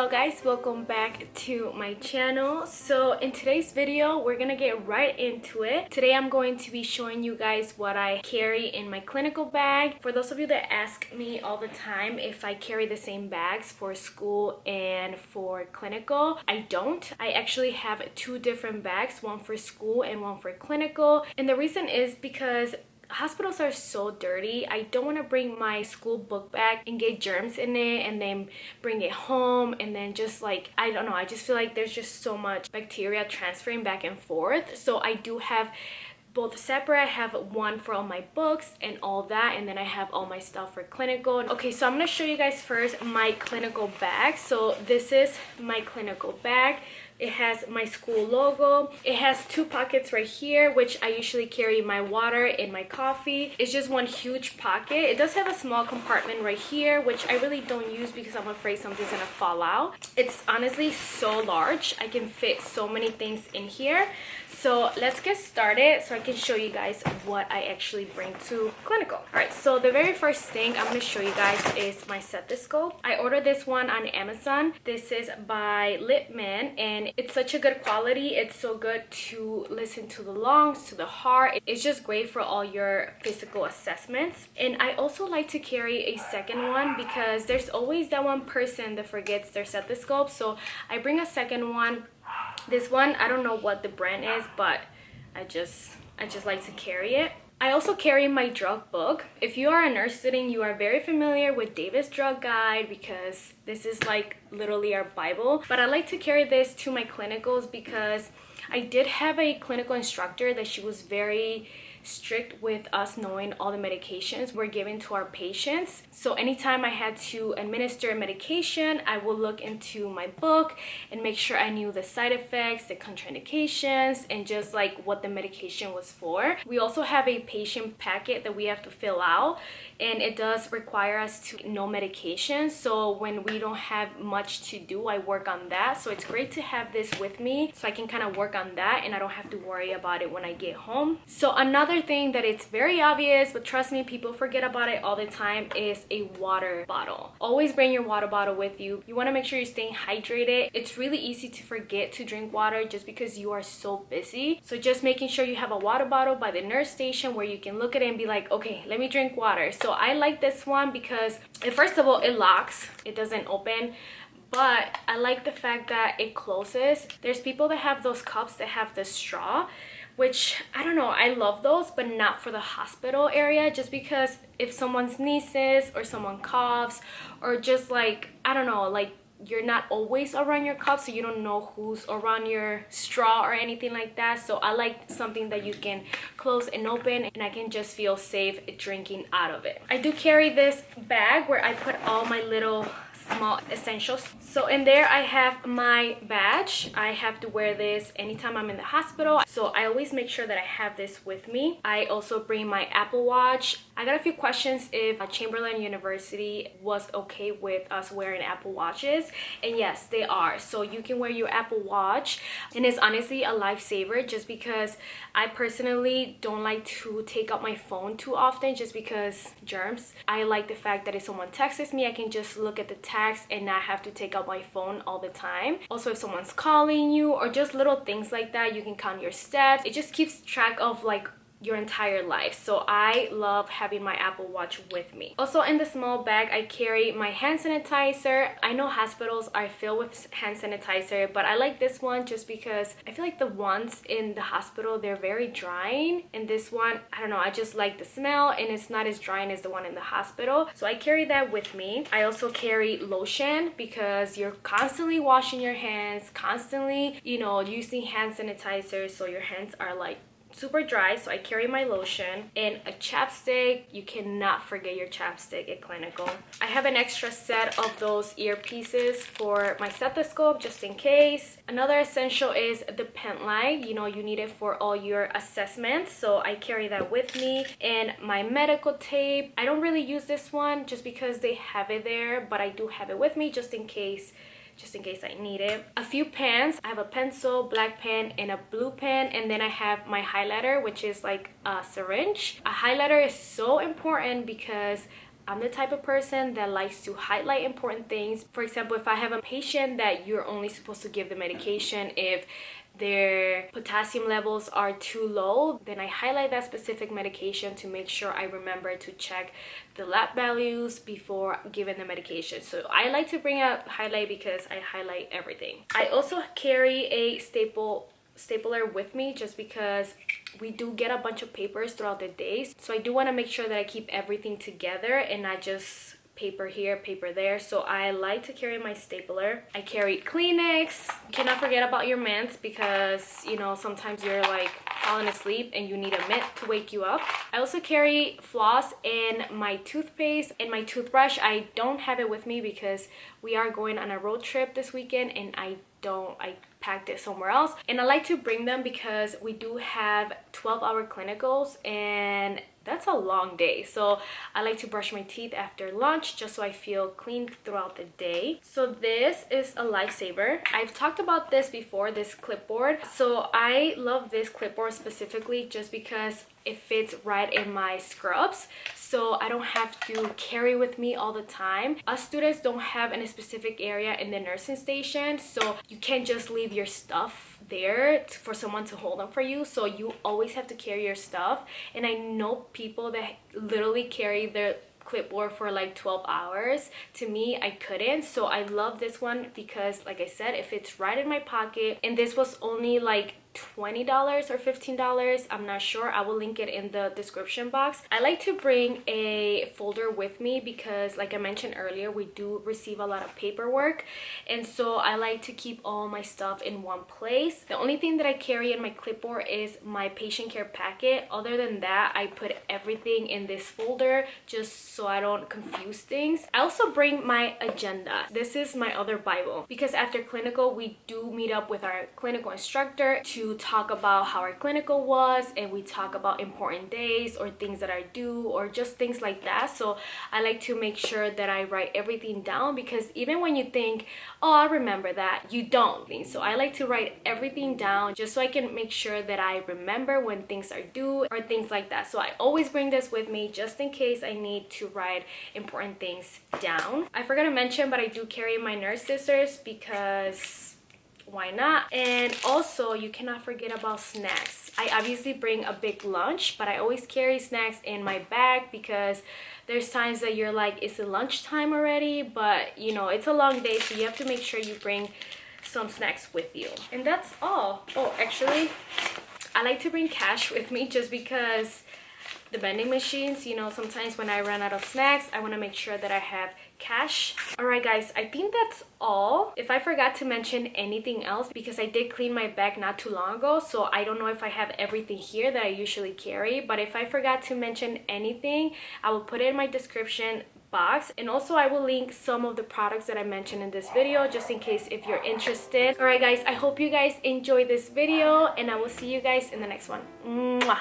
Hello guys, welcome back to my channel. So in today's video we're gonna get right into it. Today I'm going to be showing you guys what I carry in my clinical bag. For those of you that ask me all the time if I carry the same bags for school and for clinical, I don't. I actually have two different bags, one for school and one for clinical, and the reason is because hospitals are so dirty. I don't want to bring my school book bag and get germs in it and then bring it home and then just like, I don't know, I just feel like there's just so much bacteria transferring back and forth. So I do have both separate. I have one for all my books and all that, and then I have all my stuff for clinical. Okay, so I'm gonna show you guys first my clinical bag. So this is my clinical bag. It has my school logo. It has two pockets right here, which I usually carry my water and my coffee. It's just one huge pocket. It does have a small compartment right here, which I really don't use because I'm afraid something's gonna fall out. It's honestly so large. I can fit so many things in here. So let's get started so I can show you guys what I actually bring to clinical. All right, so the very first thing I'm gonna show you guys is my stethoscope. I ordered this one on Amazon. This is by Lipman and it's such a good quality. It's so good to listen to the lungs, to the heart. It's just great for all your physical assessments. And I also like to carry a second one because there's always that one person that forgets their stethoscope. So I bring a second one. This one, I don't know what the brand is, but I just like to carry it. I also carry my drug book. If you are a nurse student, you are very familiar with Davis Drug Guide because this is like literally our Bible. But I like to carry this to my clinicals because I did have a clinical instructor that she was very strict with us knowing all the medications we're giving to our patients. So anytime I had to administer medication, I will look into my book and make sure I knew the side effects, the contraindications, and just like what the medication was for. We also have a patient packet that we have to fill out, and it does require us to know medications. So when we don't have much to do, I work on that. So it's great to have this with me so I can kind of work on that and I don't have to worry about it when I get home. So another thing that it's very obvious, but trust me, people forget about it all the time, is a water bottle. Always bring your water bottle with you. You want to make sure you're staying hydrated. It's really easy to forget to drink water just because you are so busy. So just making sure you have a water bottle by the nurse station where you can look at it and be like, okay, let me drink water. So I like this one because first of all, it locks. It doesn't open. But I like the fact that it closes. There's people that have those cups that have the straw, which I don't know, I love those, but not for the hospital area, just because if someone sneezes or someone coughs or just like, I don't know, like you're not always around your cup, so you don't know who's around your straw or anything like that. So I like something that you can close and open and I can just feel safe drinking out of it. I do carry this bag where I put all my little small essentials. So in there I have my badge. I have to wear this anytime I'm in the hospital, so I always make sure that I have this with me. I also bring my Apple Watch. I got a few questions if Chamberlain University was okay with us wearing Apple Watches, and yes, they are. So you can wear your Apple Watch, and it's honestly a lifesaver just because I personally don't like to take out my phone too often just because germs. I like the fact that if someone texts me, I can just look at the text and not have to take out my phone all the time. Also, if someone's calling you or just little things like that, you can count your steps. It just keeps track of like your entire life. So I love having my Apple Watch with me. Also in the small bag, I carry my hand sanitizer. I know hospitals are filled with hand sanitizer, but I like this one just because I feel like the ones in the hospital, they're very drying, and this one, I don't know, I just like the smell and it's not as drying as the one in the hospital. So I carry that with me. I also carry lotion because you're constantly washing your hands, constantly, you know, using hand sanitizer, so your hands are like super dry. So I carry my lotion and a chapstick. You cannot forget your chapstick at clinical. I have an extra set of those earpieces for my stethoscope just in case. Another essential is the pen light. You know, you need it for all your assessments, so I carry that with me. And my medical tape. I don't really use this one just because they have it there, but I do have it with me just in case I need it. A few pens. I have a pencil, black pen, and a blue pen, and then I have my highlighter, which is like a syringe. A highlighter is so important because I'm the type of person that likes to highlight important things. For example, if I have a patient that you're only supposed to give the medication if their potassium levels are too low, then I highlight that specific medication to make sure I remember to check the lab values before giving the medication. So I like to bring up highlight because I highlight everything. I also carry a stapler with me just because we do get a bunch of papers throughout the days, so I do want to make sure that I keep everything together and not just paper here, paper there. So I like to carry my stapler. I carry Kleenex. You cannot forget about your mints because, you know, sometimes you're like falling asleep and you need a mint to wake you up. I also carry floss and my toothpaste and my toothbrush. I don't have it with me because we are going on a road trip this weekend and I packed it somewhere else, and I like to bring them because we do have 12-hour clinicals and that's a long day. So I like to brush my teeth after lunch just so I feel clean throughout the day. So this is a lifesaver. I've talked about this before, this clipboard. So I love this clipboard specifically just because it fits right in my scrubs, so I don't have to carry with me all the time. Us students don't have any specific area in the nursing station, so you can't just leave your stuff there for someone to hold them for you, so you always have to carry your stuff. And I know people that literally carry their clipboard for like 12 hours. To me, I couldn't. So I love this one because, like I said, it fits right in my pocket, and this was only like $20 or $15. I'm not sure. I will link it in the description box. I like to bring a folder with me because, like I mentioned earlier, we do receive a lot of paperwork, and so I like to keep all my stuff in one place. The only thing that I carry in my clipboard is my patient care packet. Other than that, I put everything in this folder just so I don't confuse things. I also bring my agenda. This is my other Bible because after clinical, we do meet up with our clinical instructor to talk about how our clinical was, and we talk about important days or things that are due or just things like that. So I like to make sure that I write everything down because even when you think, oh, I remember that, you don't. So I like to write everything down just so I can make sure that I remember when things are due or things like that. So I always bring this with me just in case I need to write important things down. I forgot to mention, but I do carry my nurse scissors because why not? And also, you cannot forget about snacks. I obviously bring a big lunch, but I always carry snacks in my bag because there's times that you're like, it's a lunchtime already, but you know, it's a long day, so you have to make sure you bring some snacks with you. And that's all. Oh, actually, I like to bring cash with me just because the vending machines, you know, sometimes when I run out of snacks, I want to make sure that I have cash. All right, guys, I think that's all. If I forgot to mention anything else, because I did clean my bag not too long ago, so I don't know if I have everything here that I usually carry, but if I forgot to mention anything, I will put it in my description box, and also I will link some of the products that I mentioned in this video just in case if you're interested. All right, guys, I hope you guys enjoyed this video, and I will see you guys in the next one. Mwah.